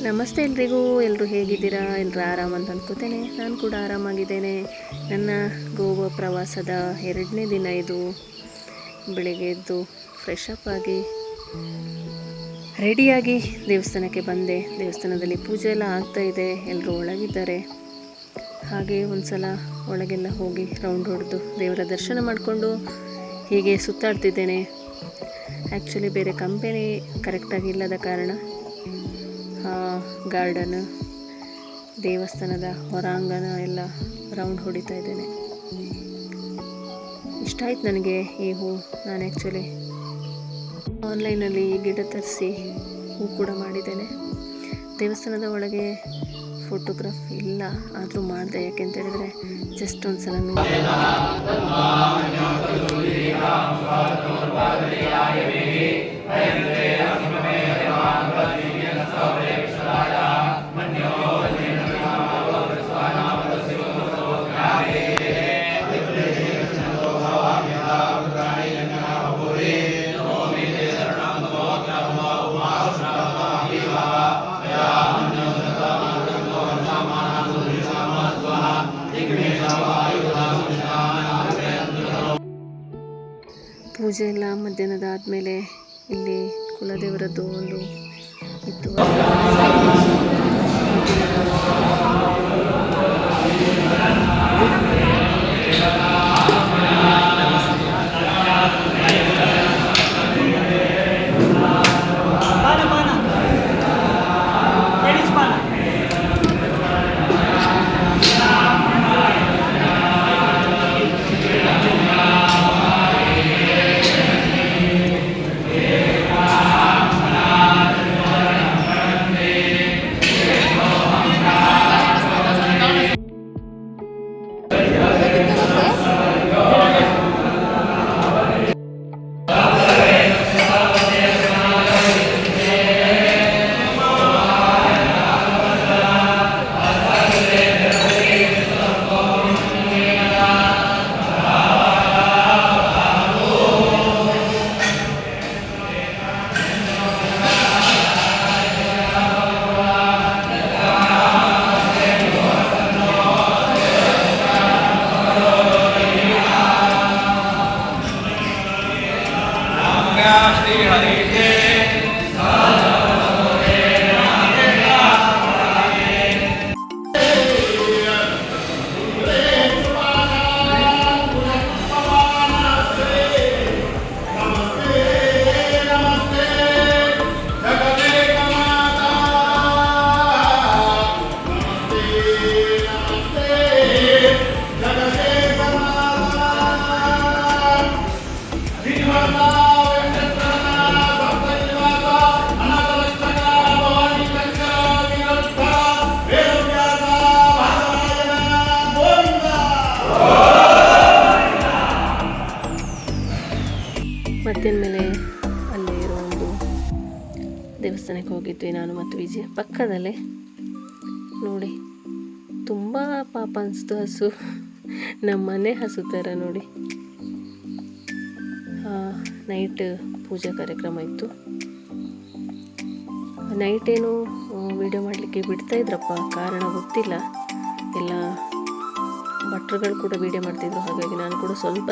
ನಮಸ್ತೆ ಎಲ್ರಿಗೂ. ಎಲ್ಲರೂ ಹೇಗಿದ್ದೀರಾ? ಎಲ್ಲರೂ ಆರಾಮ ಅಂತ ಅಂದ್ಕೋತೇನೆ. ನಾನು ಕೂಡ ಆರಾಮಾಗಿದ್ದೇನೆ. ನನ್ನ ಗೋವಾ ಪ್ರವಾಸದ 2ನೇ ದಿನ ಇದು. ಬೆಳಿಗ್ಗೆ ಎದ್ದು ಫ್ರೆಶ್ ಅಪ್ ಆಗಿ ರೆಡಿಯಾಗಿ ದೇವಸ್ಥಾನಕ್ಕೆ ಬಂದೆ. ದೇವಸ್ಥಾನದಲ್ಲಿ ಪೂಜೆ ಎಲ್ಲ ಆಗ್ತಾಯಿದೆ, ಎಲ್ಲರೂ ಒಳಗಿದ್ದಾರೆ. ಹಾಗೆ ಒಂದು ಸಲ ಒಳಗೆಲ್ಲ ಹೋಗಿ ರೌಂಡ್ ಹೊಡೆದು ದೇವರ ದರ್ಶನ ಮಾಡಿಕೊಂಡು ಹೀಗೆ ಸುತ್ತಾಡ್ತಿದ್ದೇನೆ. ಆ್ಯಕ್ಚುಲಿ ಬೇರೆ ಕಂಪೆನಿ ಕರೆಕ್ಟಾಗಿ ಇಲ್ಲದ ಕಾರಣ ಗಾರ್ಡನ್, ದೇವಸ್ಥಾನದ ಹೊರಾಂಗಣ ಎಲ್ಲ ರೌಂಡ್ ಹೊಡಿತಾ ಇದ್ದೇನೆ. ಇಷ್ಟ ಆಯ್ತು ನನಗೆ ಈ ಹೂ. ನಾನು ಆ್ಯಕ್ಚುಲಿ ಆನ್ಲೈನಲ್ಲಿ ಗಿಡ ತರಿಸಿ ಹೂ ಕೂಡ ಮಾಡಿದ್ದೇನೆ. ದೇವಸ್ಥಾನದ ಒಳಗೆ ಫೋಟೋಗ್ರಾಫ್ ಇಲ್ಲ, ಆದರೂ ಮಾಡಿದೆ. ಯಾಕೆಂತ ಹೇಳಿದರೆ ಜಸ್ಟ್ ಒಂದು ಸಲ ನೋಡಿ. ಪೂಜೆ ಎಲ್ಲ ಮಧ್ಯಾಹ್ನದ ಆದಮೇಲೆ ಇಲ್ಲಿ ಕುಲದೇವರದ್ದು ಒಂದು ಇತ್ತು. ಮಧ್ಯಾಹ್ನ ಮೇಲೆ ಅಲ್ಲಿ ಇರೋ ಒಂದು ದೇವಸ್ಥಾನಕ್ಕೆ ಹೋಗಿದ್ವಿ ನಾನು ಮತ್ತು ವಿಜಯ. ಪಕ್ಕದಲ್ಲೇ ನೋಡಿ, ತುಂಬ ಪಾಪ ಅನಿಸ್ತು. ಹಸು ನಮ್ಮ ಮನೆ ಹಸು ಥರ ನೋಡಿ. ನೈಟ್ ಪೂಜಾ ಕಾರ್ಯಕ್ರಮ ಇತ್ತು. ನೈಟೇನು ವಿಡಿಯೋ ಮಾಡಲಿಕ್ಕೆ ಬಿಡ್ತಾಯಿದ್ರಪ್ಪ, ಕಾರಣ ಗೊತ್ತಿಲ್ಲ. ಎಲ್ಲ ಭಟ್ರುಗಳು ಕೂಡ ವಿಡಿಯೋ ಮಾಡ್ತಿದ್ರು, ಹಾಗಾಗಿ ನಾನು ಕೂಡ ಸ್ವಲ್ಪ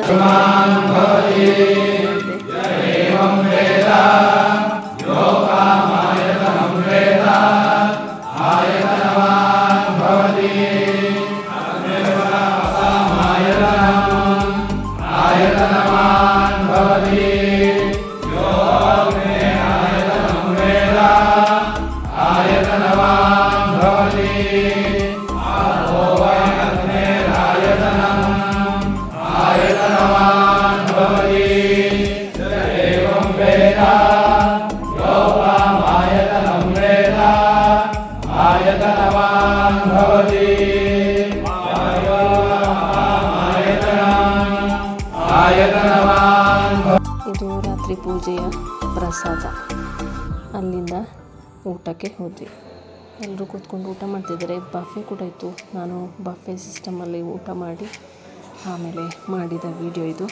ಇದು ರಾತ್ರಿ ಪೂಜೆಯ ಪ್ರಸಾದ. ಅಲ್ಲಿಂದ ಊಟಕ್ಕೆ ಹೋದ್ವಿ. ಎಲ್ಲರೂ ಕೂತ್ಕೊಂಡು ಊಟ ಮಾಡ್ತಿದ್ದಾರೆ. ಬಫೆ ಕೂಡ ಇತ್ತು. ನಾನು ಬಫೆ ಸಿಸ್ಟಮಲ್ಲಿ ಊಟ ಮಾಡಿ ಆಮೇಲೆ ಮಾಡಿದ ವಿಡಿಯೋ ಇದು.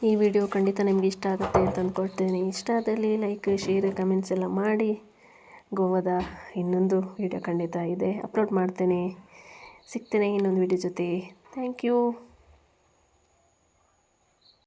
ಈ ವಿಡಿಯೋ ಖಂಡಿತ ನಿಮಗೆ ಇಷ್ಟ ಆಗುತ್ತೆ ಅಂತ ಅಂದ್ಕೊಳ್ತೇನೆ. ಇಷ್ಟ ಆದಲ್ಲಿ ಲೈಕ್, ಶೇರ್, ಕಮೆಂಟ್ಸ್ ಎಲ್ಲ ಮಾಡಿ. ಗೋವಾದ ಇನ್ನೊಂದು ವಿಡಿಯೋ ಖಂಡಿತ ಇದೆ, ಅಪ್ಲೋಡ್ ಮಾಡ್ತೇನೆ. ಸಿಗ್ತೇನೆ ಇನ್ನೊಂದು ವಿಡಿಯೋ ಜೊತೆ. Thank you.